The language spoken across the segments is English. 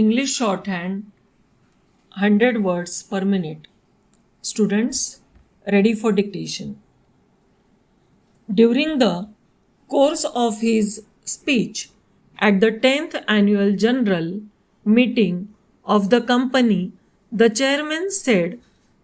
English shorthand 100 words per minute. Students, ready for dictation. During the course of his speech at the 10th annual general meeting of the company, the chairman said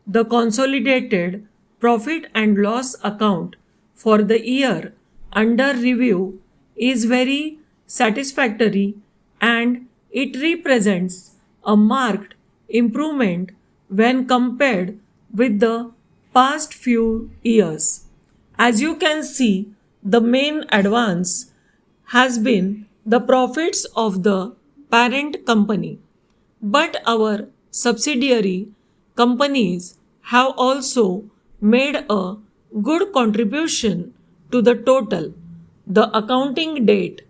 the consolidated profit and loss account for the year under review is very satisfactory and it represents a marked improvement when compared with the past few years. As you can see, the main advance has been the profits of the parent company, but our subsidiary companies have also made a good contribution to the total. The accounting date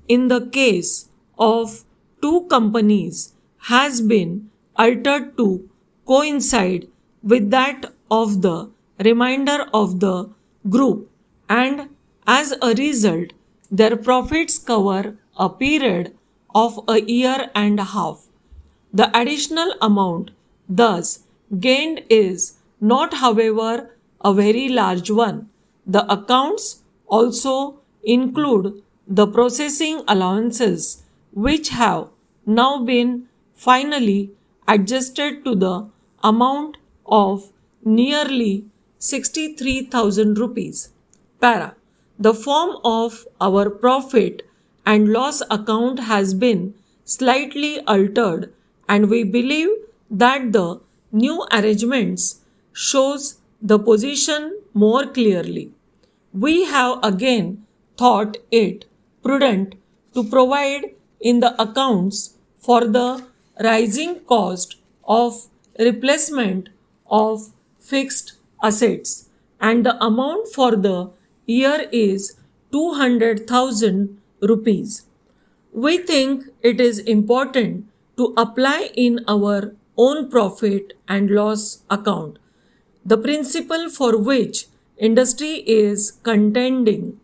in the case of two companies has been altered to coincide with that of the remainder of the group, and as a result their profits cover a period of a year and a half. The additional amount thus gained is not, however, a very large one. The accounts also include the processing allowances, which have now been finally adjusted to the amount of nearly 63,000 rupees. Para. The form of our profit and loss account has been slightly altered, and we believe that the new arrangements shows the position more clearly. We have again thought it prudent to provide in the accounts for the rising cost of replacement of fixed assets, and the amount for the year is 200,000 rupees. We think it is important to apply in our own profit and loss account the principle for which industry is contending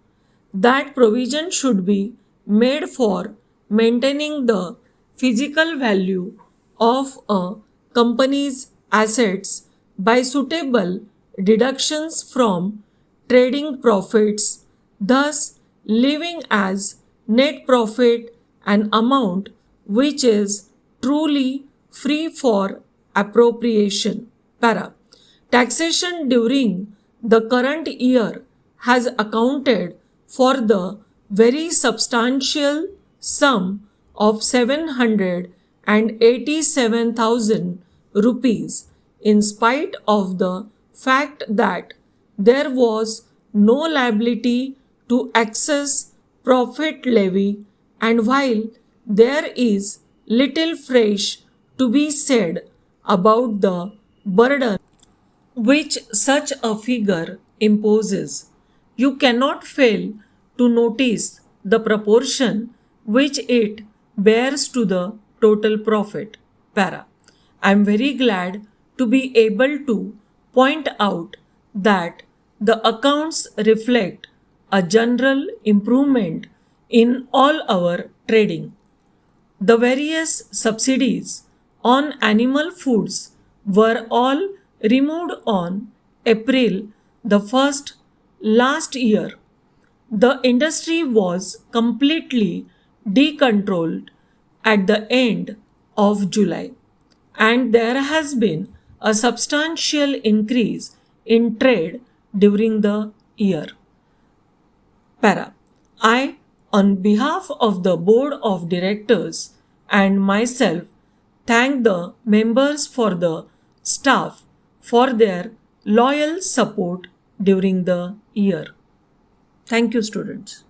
that provision should be made for maintaining the physical value of a company's assets by suitable deductions from trading profits, thus leaving as net profit an amount which is truly free for appropriation. Para. Taxation during the current year has accounted for the very substantial sum of 787,000 rupees, in spite of the fact that there was no liability to excess profit levy, and while there is little fresh to be said about the burden which such a figure imposes, you cannot fail to notice the proportion which it bears to the total profit. Para. I am very glad to be able to point out that the accounts reflect a general improvement in all our trading. The various subsidies on animal foods were all removed on April the 1st last year. The industry was completely decontrolled at the end of July, and there has been a substantial increase in trade during the year. Para. I, on behalf of the board of directors and myself, thank the members for the staff for their loyal support during the year. Thank you, students.